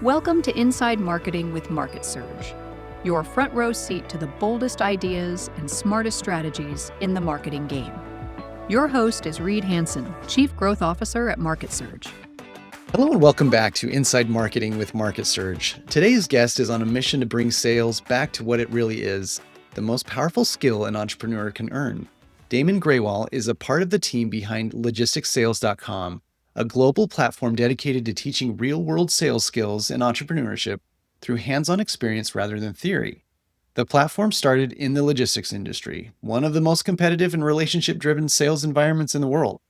Welcome to Inside Marketing with MarketSurge, your front row seat to the boldest ideas and smartest strategies in the marketing game. Your host is Hansen, Chief Growth Officer at MarketSurge. Hello and welcome back to Inside Marketing with MarketSurge. Today's guest is on a mission to bring sales back to what it really is, the most powerful skill an entrepreneur can earn. Daman Grewal is a part of the team behind logisticssales.com, a global platform dedicated to teaching real-world sales skills and entrepreneurship through hands-on experience rather than theory. The platform started in the logistics industry, one of the most competitive and relationship-driven sales environments in the world,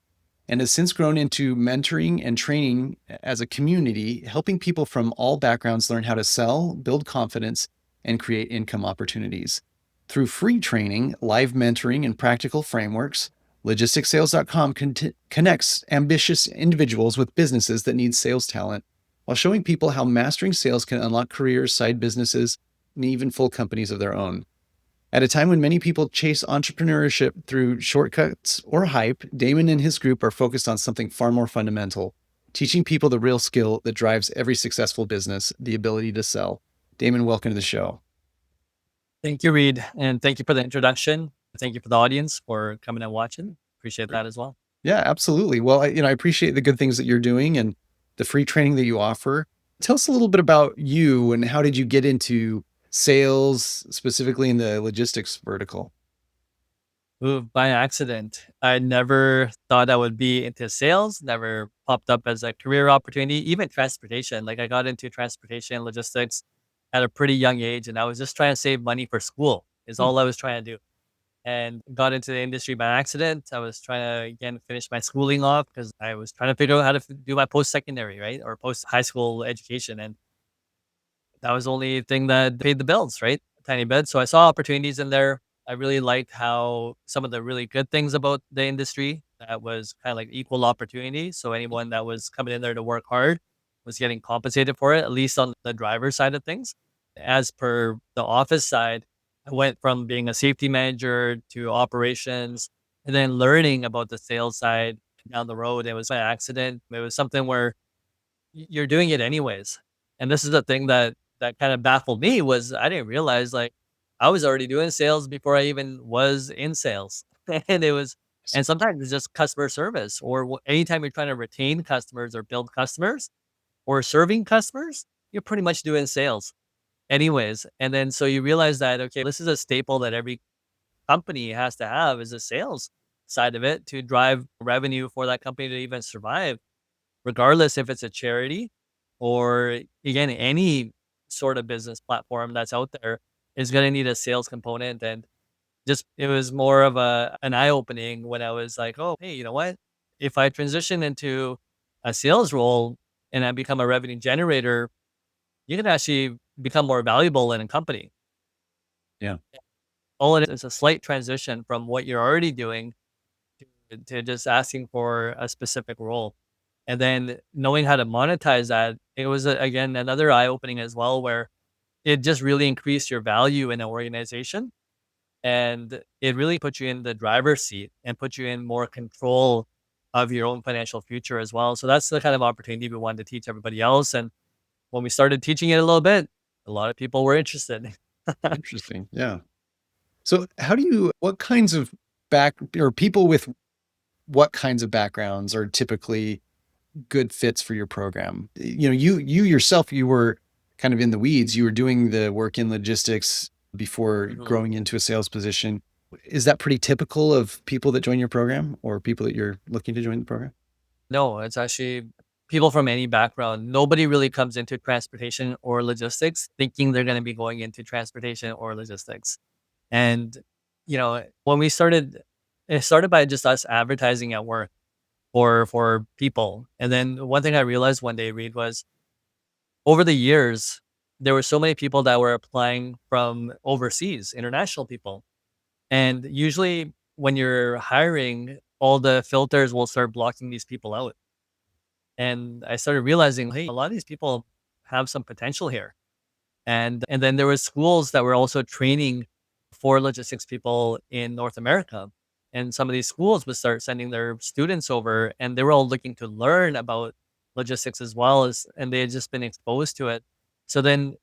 and has since grown into mentoring and training as a community, helping people from all backgrounds learn how to sell, build confidence, and create income opportunities. Through free training, live mentoring, and practical frameworks, logisticssales.com connects ambitious individuals with businesses that need sales talent while showing people how mastering sales can unlock careers, side businesses, and even full companies of their own. At a time when many people chase entrepreneurship through shortcuts or hype, Daman and his group are focused on something far more fundamental, teaching people the real skill that drives every successful business, the ability to sell. Daman, welcome to the show. Thank you, Reed. And thank you for the introduction. Thank you for the audience for coming and watching. Appreciate that as well. Yeah, absolutely. Well, I appreciate the good things that you're doing and the free training that you offer. Tell us a little bit about you and how did you get into sales, specifically in the logistics vertical? Ooh, by accident. I never thought I would be into sales, never popped up as a career opportunity, even transportation. Like I got into transportation and logistics at a pretty young age, and I was just trying to save money for school, is all I was trying to do. And got into the industry by accident. I was trying to, again, finish my schooling off because I was trying to figure out how to do my post-secondary, right? Or post-high school education. And that was the only thing that paid the bills, right? A tiny bit. So I saw opportunities in there. I really liked how some of the really good things about the industry that was kind of like equal opportunity. So anyone that was coming in there to work hard was getting compensated for it, at least on the driver's side of things. As per the office side, I went from being a safety manager to operations and then learning about the sales side down the road. It was by accident. It was something where you're doing it anyways. And this is the thing that kind of baffled me was I didn't realize like I was already doing sales before I even was in sales. And it was, and sometimes it's just customer service or anytime you're trying to retain customers or build customers or serving customers, you're pretty much doing sales anyways. And then so you realize that, okay, this is a staple that every company has to have is a sales side of it to drive revenue for that company to even survive, regardless if it's a charity or again, any sort of business platform that's out there is going to need a sales component. And just, it was more of an eye opening when I was like, oh, hey, you know what? If I transition into a sales role and I become a revenue generator, you can actually become more valuable in a company. Yeah. All it is a slight transition from what you're already doing to just asking for a specific role. And then knowing how to monetize that, it was again another eye opening as well, where it just really increased your value in an organization. And it really put you in the driver's seat and put you in more control of your own financial future as well. So that's the kind of opportunity we wanted to teach everybody else. And when we started teaching it a little bit, a lot of people were interested. Interesting. Yeah. So what kinds of people with what kinds of backgrounds are typically good fits for your program? You yourself, you were kind of in the weeds. You were doing the work in logistics before growing into a sales position. Is that pretty typical of people that join your program or people that you're looking to join the program? No, it's actually people from any background. Nobody really comes into transportation or logistics thinking they're going to be going into transportation or logistics. And, when we started, it started by just us advertising at work for people. And then one thing I realized one day, Reed, was over the years, there were so many people that were applying from overseas, international people. And usually when you're hiring, all the filters will start blocking these people out. And I started realizing, hey, a lot of these people have some potential here. And then there were schools that were also training for logistics people in North America. And some of these schools would start sending their students over and they were all looking to learn about logistics as well as, and they had just been exposed to it. So then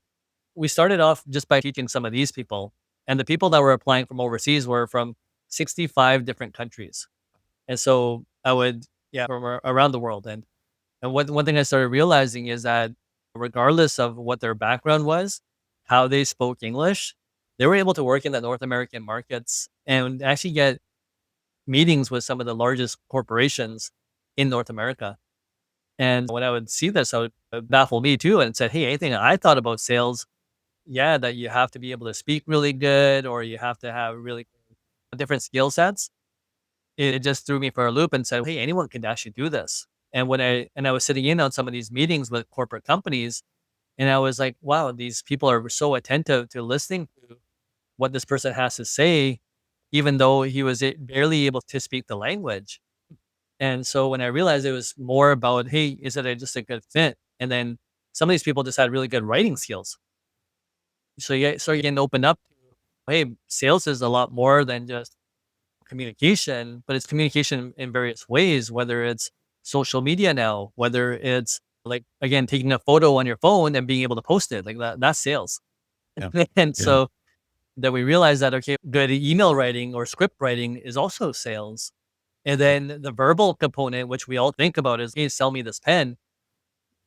we started off just by teaching some of these people, and the people that were applying from overseas were from 65 different countries. And so I would, yeah, from around the world. And one thing I started realizing is that regardless of what their background was, how they spoke English, they were able to work in the North American markets and actually get meetings with some of the largest corporations in North America. And when I would see this, I would baffle me too and said, hey, anything I thought about sales, yeah, that you have to be able to speak really good or you have to have really different skill sets. It just threw me for a loop and said, hey, anyone can actually do this. And I was sitting in on some of these meetings with corporate companies, and I was like, wow, these people are so attentive to listening to what this person has to say, even though he was barely able to speak the language. And so when I realized it was more about, hey, is it just a good fit? And then some of these people just had really good writing skills. So yeah, so you can open up to, hey, sales is a lot more than just communication, but it's communication in various ways, whether it's social media now, whether it's like again taking a photo on your phone and being able to post it, like that's sales. Yeah. And Yeah. so that we realized that okay, good email writing or script writing is also sales. And then the verbal component, which we all think about is, hey, sell me this pen,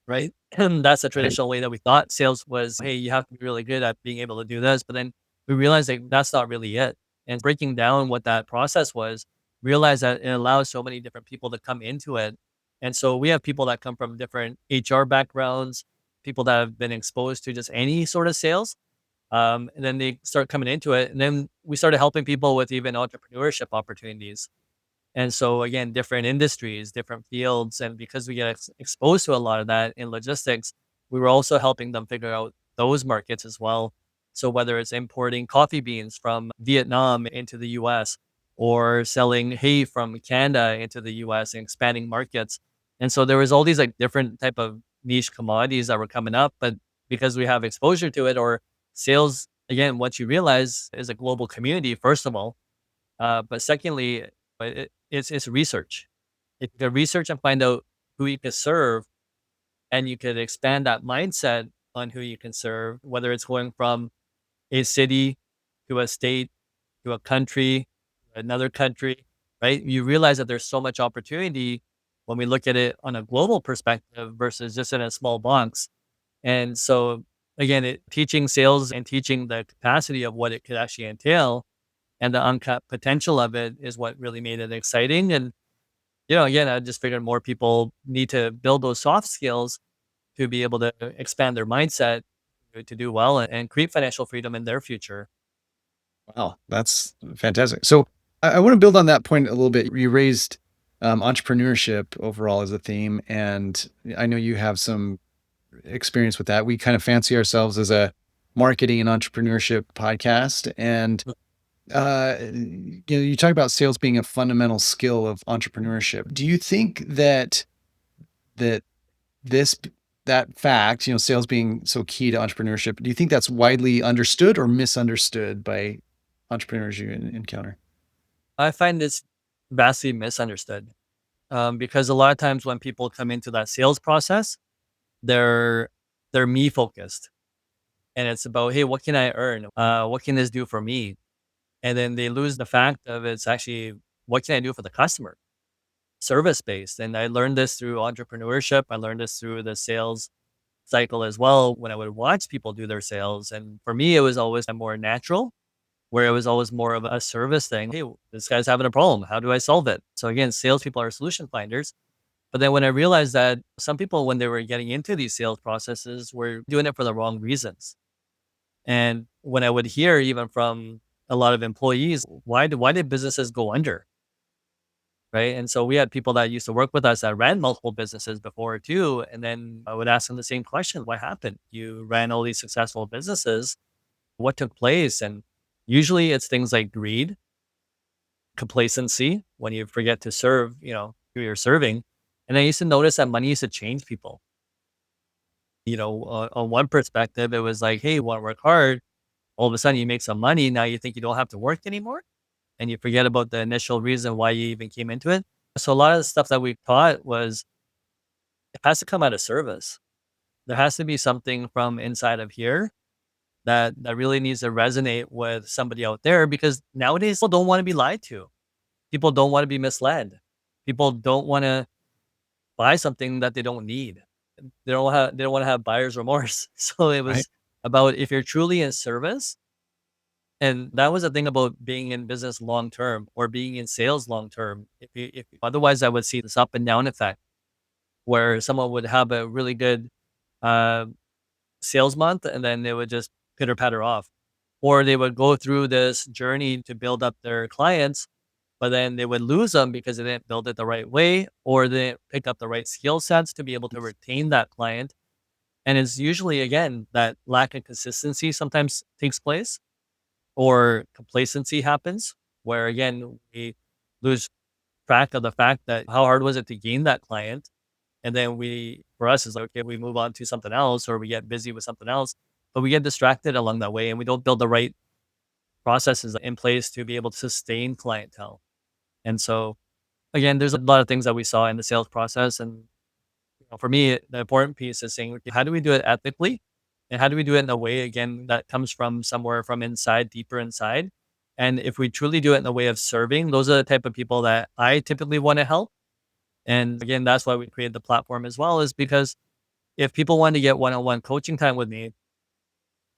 right? And that's the Right. traditional way that we thought sales was, hey, you have to be really good at being able to do this. But then we realized that that's not really it. And breaking down what that process was, realized that it allows so many different people to come into it. And so we have people that come from different HR backgrounds, people that have been exposed to just any sort of sales. And then they start coming into it. And then we started helping people with even entrepreneurship opportunities. And so again, different industries, different fields, and because we get exposed to a lot of that in logistics, we were also helping them figure out those markets as well. So whether it's importing coffee beans from Vietnam into the US or selling hay from Canada into the US and expanding markets. And so there was all these like different type of niche commodities that were coming up, but because we have exposure to it or sales, again, what you realize is a global community, first of all. But secondly, it's research. If you can research and find out who you can serve, and you could expand that mindset on who you can serve, whether it's going from a city to a state to a country, another country, right? You realize that there's so much opportunity when we look at it on a global perspective versus just in a small box. And so, again, teaching sales and teaching the capacity of what it could actually entail and the uncapped potential of it is what really made it exciting. And, again, I just figured more people need to build those soft skills to be able to expand their mindset to do well and create financial freedom in their future. Wow, that's fantastic. So I want to build on that point a little bit. You raised entrepreneurship overall as a theme, and I know you have some experience with that. We kind of fancy ourselves as a marketing and entrepreneurship podcast, and you talk about sales being a fundamental skill of entrepreneurship. Do you think that this that fact, sales being so key to entrepreneurship, do you think that's widely understood or misunderstood by entrepreneurs you encounter? I find this vastly misunderstood because a lot of times when people come into that sales process, they're they're me focused, and it's about, hey, what can I earn? What can this do for me? And then they lose the fact of it's actually what can I do for the customer? Service based. And I learned this through entrepreneurship. I learned this through the sales cycle as well when I would watch people do their sales. And for me, it was always more natural, where it was always more of a service thing. Hey, this guy's having a problem. How do I solve it? So again, salespeople are solution finders. But then when I realized that some people, when they were getting into these sales processes, were doing it for the wrong reasons. And when I would hear even from a lot of employees, why did businesses go under? Right. And so we had people that used to work with us that ran multiple businesses before too. And then I would ask them the same question. What happened? You ran all these successful businesses. What took place? And usually it's things like greed, complacency, when you forget to serve, who you're serving. And I used to notice that money used to change people. On one perspective, it was like, hey, you want to work hard. All of a sudden you make some money. Now you think you don't have to work anymore and you forget about the initial reason why you even came into it. So a lot of the stuff that we taught was it has to come out of service. There has to be something from inside of here that really needs to resonate with somebody out there, because nowadays people don't want to be lied to. People don't want to be misled. People don't want to buy something that they don't need. They don't want to have buyer's remorse. So it Right. was about, if you're truly in service, and that was the thing about being in business long term or being in sales long term. If otherwise, I would see this up and down effect where someone would have a really good uh, sales month, and then they would just pitter patter off, or they would go through this journey to build up their clients, but then they would lose them because they didn't build it the right way, or they didn't pick up the right skill sets to be able to retain that client. And it's usually, again, that lack of consistency sometimes takes place, or complacency happens, where again, we lose track of the fact that how hard was it to gain that client. And then for us, it's like, okay, we move on to something else, or we get busy with something else, but we get distracted along that way, and we don't build the right processes in place to be able to sustain clientele. And so, again, there's a lot of things that we saw in the sales process. And for me, the important piece is saying, okay, how do we do it ethically? And how do we do it in a way, again, that comes from somewhere from inside, deeper inside? And if we truly do it in a way of serving, those are the type of people that I typically want to help. And again, that's why we created the platform as well, is because if people want to get one-on-one coaching time with me,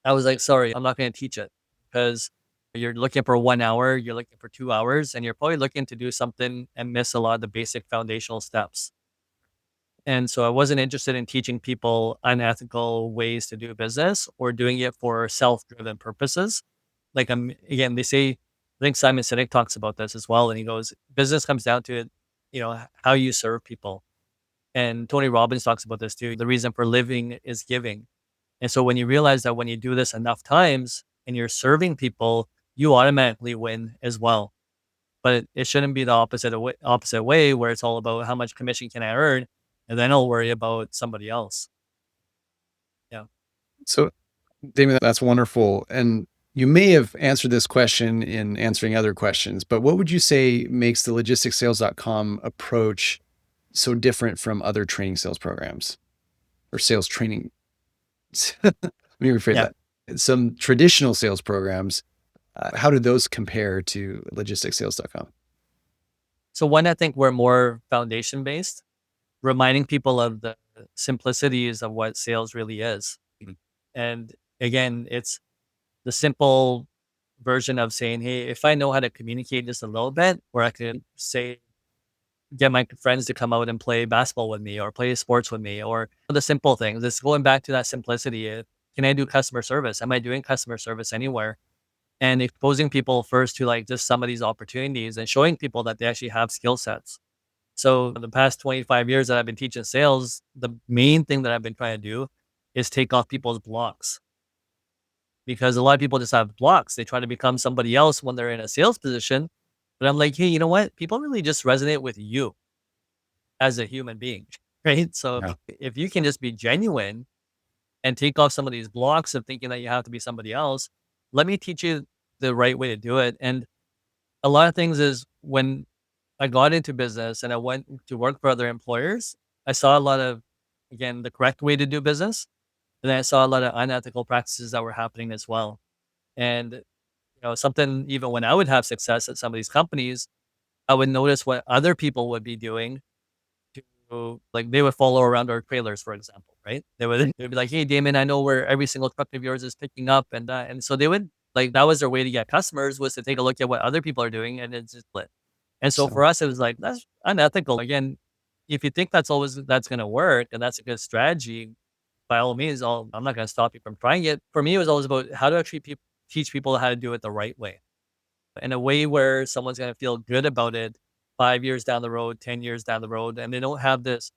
I was like, sorry, I'm not going to teach it, because you're looking for 1 hour, you're looking for 2 hours, and you're probably looking to do something and miss a lot of the basic foundational steps. And so I wasn't interested in teaching people unethical ways to do business or doing it for self-driven purposes. Like, again, they say, I think Simon Sinek talks about this as well. And he goes, business comes down to it, how you serve people. And Tony Robbins talks about this too. The reason for living is giving. And so when you realize that when you do this enough times and you're serving people, you automatically win as well. But it shouldn't be the opposite way, where it's all about how much commission can I earn, and then I'll worry about somebody else. Yeah. So, Damon, that's wonderful. And you may have answered this question in answering other questions, but what would you say makes the logisticsales.com approach so different from other training sales programs or sales training? Let me rephrase Yeah. that. Some traditional sales programs, how do those compare to logisticsales.com? So one, I think we're more foundation based, reminding people of the simplicities of what sales really is. Mhm. And again, it's the simple version of saying, hey, if I know how to communicate just a little bit, where I could say, get my friends to come out and play basketball with me or play sports with me, or the simple things. It's going back to that simplicity. Can I do customer service? Am I doing customer service anywhere? And exposing people first to like just some of these opportunities and showing people that they actually have skill sets. So in the past 25 years that I've been teaching sales, the main thing that I've been trying to do is take off people's blocks, because a lot of people just have blocks. They try to become somebody else when they're in a sales position. But I'm like, hey, you know what? People really just resonate with you as a human being, right? So Yeah. if you can just be genuine and take off some of these blocks of thinking that you have to be somebody else, let me teach you the right way to do it. And a lot of things is, when I got into business and I went to work for other employers, I saw a lot of, again, the correct way to do business. And then I saw a lot of unethical practices that were happening as well. And, something, even when I would have success at some of these companies, I would notice what other people would be doing to, like, they would follow around our trailers, for example, right? They would be like, hey, Damon, I know where every single truck of yours is picking up. And so they would, like, that was their way to get customers, was to take a look at what other people are doing, and it's just split. And so So, for us, it was like, that's unethical. Again, if you think that's going to work and that's a good strategy, by all means, I'm not going to stop you from trying it. For me, it was always about how do I teach people how to do it the right way, in a way where someone's going to feel good about it 5 years down the road, 10 years down the road, and they don't have this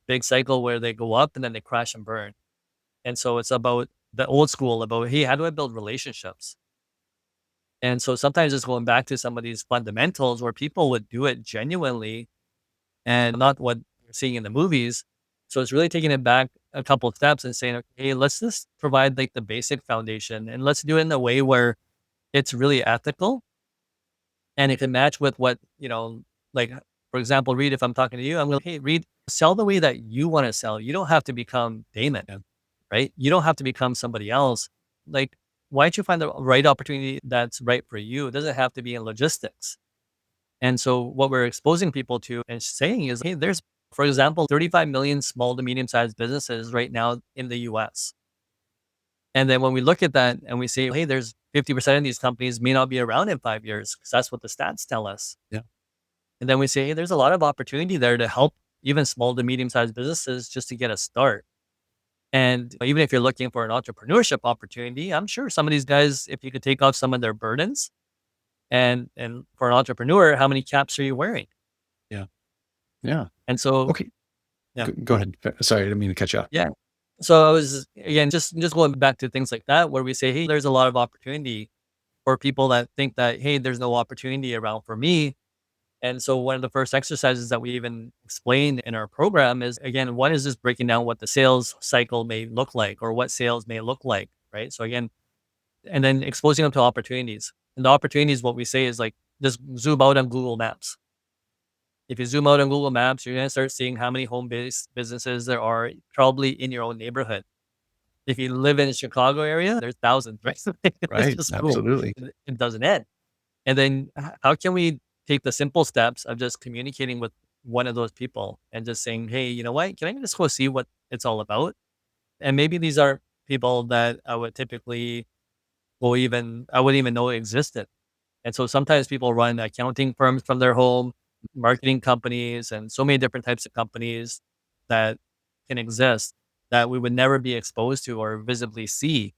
big cycle where they go up and then they crash and burn. And so it's about the old school, about, hey, how do I build relationships? And so sometimes it's going back to some of these fundamentals where people would do it genuinely and not what you're seeing in the movies. So it's really taking it back a couple of steps and saying, okay, let's just provide like the basic foundation, and let's do it in a way where it's really ethical, and it can match with what, like, For example, Reed, if I'm talking to you, I'm going, hey, Reed, sell the way that you want to sell. You don't have to become Damon, right? You don't have to become somebody else. Like, why don't you find the right opportunity that's right for you? It doesn't have to be in logistics. And so what we're exposing people to and saying is, hey, there's, for example, 35 million small to medium sized businesses right now in the US. And then when we look at that and we say, hey, there's 50% of these companies may not be around in 5 years because that's what the stats tell us. Yeah. And then we say, hey, there's a lot of opportunity there to help even small to medium sized businesses just to get a start. And even if you're looking for an entrepreneurship opportunity, I'm sure some of these guys, if you could take off some of their burdens, and for an entrepreneur, how many caps are you wearing? Yeah. Yeah. And so, Okay. yeah, Go ahead. Sorry, I didn't mean to cut you off. yeah. So I was again just going back to things like that, where we say, hey, there's a lot of opportunity for people that think that, hey, there's no opportunity around for me. And so one of the first exercises that we even explain in our program is, again, one is just breaking down what the sales cycle may look like or what sales may look like, right? So again, and then exposing them to opportunities. And the opportunities, what we say is like, just zoom out on Google Maps. If you zoom out on Google Maps, you're going to start seeing how many home-based businesses there are probably in your own neighborhood. If you live in the Chicago area, there's thousands, right? It's Right. just boom. Absolutely. It doesn't end. And then how can we take the simple steps of just communicating with one of those people and just saying, hey, you know what? Can I just go see what it's all about? And maybe these are people that I would typically I wouldn't even know existed. And so sometimes people run accounting firms from their home, marketing companies, and so many different types of companies that can exist that we would never be exposed to or visibly see.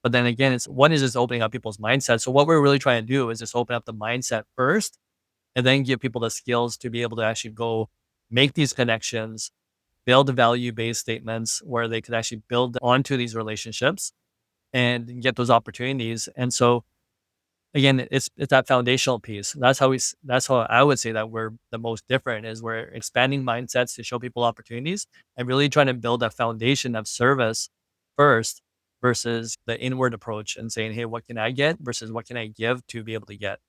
But then again, it's one is just opening up people's mindset. So what we're really trying to do is just open up the mindset first and then give people the skills to be able to actually go make these connections, build value-based statements where they could actually build onto these relationships and get those opportunities. And so again, it's that foundational piece. That's how I would say that we're the most different is we're expanding mindsets to show people opportunities and really trying to build a foundation of service first versus the inward approach and saying, hey, what can I get versus what can I give to be able to get?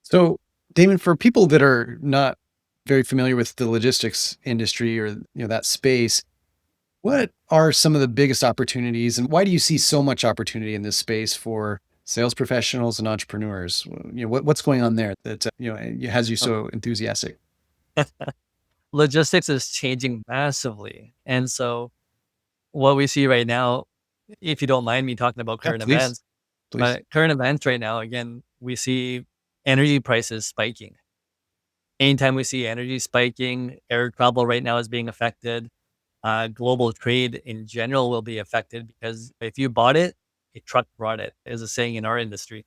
So, Damon, for people that are not very familiar with the logistics industry or that space, what are some of the biggest opportunities, and why do you see so much opportunity in this space for sales professionals and entrepreneurs? What's going on there that has you Um, so enthusiastic? Logistics is changing massively. And so what we see right now, if you don't mind me talking about Yeah, current please, events, please. but current events right now, again, we see energy prices spiking. Anytime we see energy spiking, air travel right now is being affected. Global trade in general will be affected because if you bought it, a truck brought it, is a saying in our industry.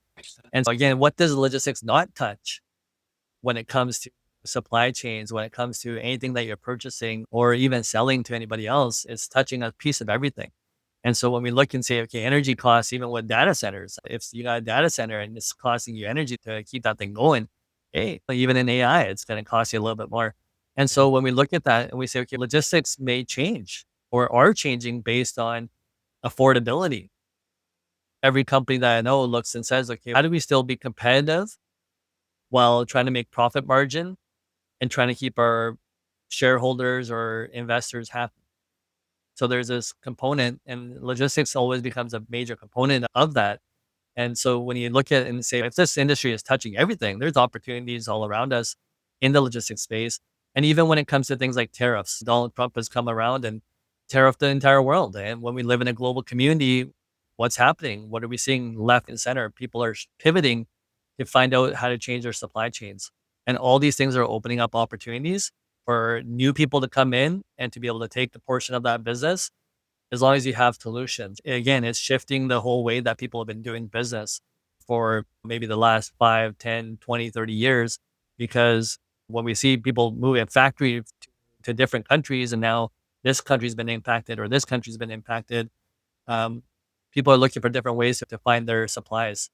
And so again, what does logistics not touch when it comes to supply chains, when it comes to anything that you're purchasing or even selling to anybody else? It's touching a piece of everything. And so when we look and say, okay, energy costs, even with data centers, if you got a data center and it's costing you energy to keep that thing going, hey, even in AI, it's going to cost you a little bit more. And Yeah. so when we look at that and we say, okay, logistics may change or are changing based on affordability. Every company that I know looks and says, okay, how do we still be competitive while trying to make profit margin and trying to keep our shareholders or investors happy? So there's this component, and logistics always becomes a major component of that. And so when you look at it and say, if this industry is touching everything, there's opportunities all around us in the logistics space. And even when it comes to things like tariffs, Donald Trump has come around and tariffed the entire world. And when we live in a global community, what's happening? What are we seeing left and center? People are pivoting to find out how to change their supply chains. And all these things are opening up opportunities for new people to come in and to be able to take the portion of that business as long as you have solutions. Again, it's shifting the whole way that people have been doing business for maybe the last 5, 10, 20, 30 years. Because when we see people moving factory to different countries and now this country's been impacted or this country's been impacted, um, people are looking for different ways to find their supplies.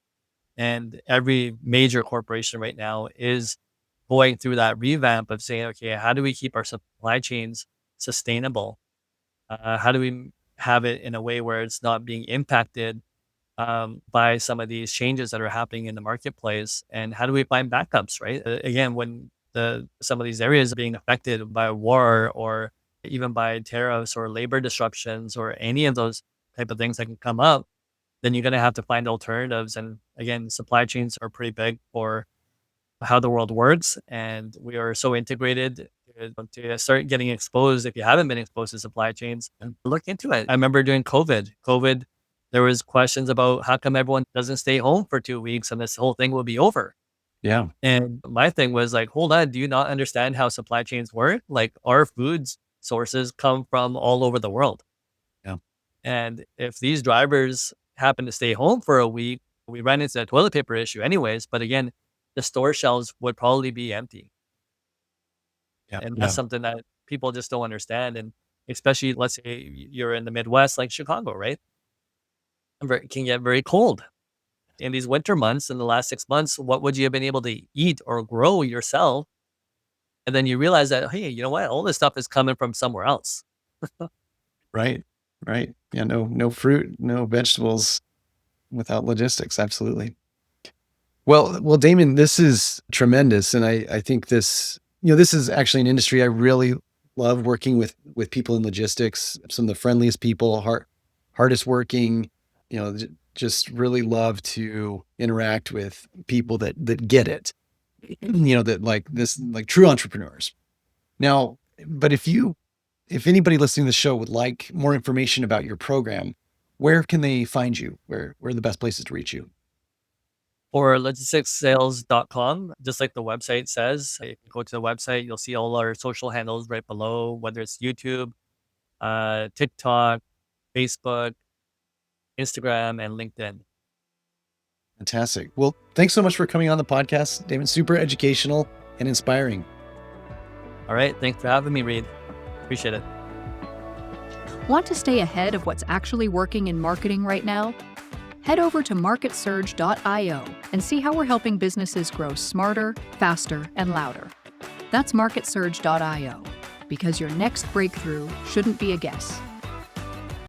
And every major corporation right now is going through that revamp of saying, okay, how do we keep our supply chains sustainable? How do we have it in a way where it's not being impacted by some of these changes that are happening in the marketplace? And how do we find backups, right? Again, when some of these areas being affected by war or even by tariffs or labor disruptions or any of those type of things that can come up, then you're going to have to find alternatives. And again, supply chains are pretty big for how the world works. And we are so integrated to start getting exposed. If you haven't been exposed to supply chains, and look into it. I remember during COVID, there was questions about how come everyone doesn't stay home for 2 weeks and this whole thing will be over. Yeah. And my thing was like, hold on, do you not understand how supply chains work? Like our foods sources come from all over the world. Yeah. And if these drivers happen to stay home for a week, we ran into a toilet paper issue anyways. But again, the store shelves would probably be empty. Yeah. And Yeah. that's something that people just don't understand. And especially, let's say you're in the Midwest, like Chicago, right? It can get very cold. In these winter months, in the last 6 months, what would you have been able to eat or grow yourself? And then you realize that, hey, you know what? All this stuff is coming from somewhere else. Right. Right. Yeah. No fruit, no vegetables without logistics. Absolutely. Well, Damon, this is tremendous. And I think this is actually an industry I really love working with people in logistics, some of the friendliest people, hardest working, just really love to interact with people that get it, that like true entrepreneurs. Now, but if anybody listening to the show would like more information about your program, where can they find you? Where are the best places to reach you? Or logisticssales.com, just like the website says. If you go to the website, you'll see all our social handles right below, whether it's YouTube, TikTok, Facebook, Instagram, and LinkedIn. Fantastic. Well, thanks so much for coming on the podcast, Damon. Super educational and inspiring. All right. Thanks for having me, Reed. Appreciate it. Want to stay ahead of what's actually working in marketing right now? Head over to MarketSurge.io and see how we're helping businesses grow smarter, faster, and louder. That's MarketSurge.io, because your next breakthrough shouldn't be a guess.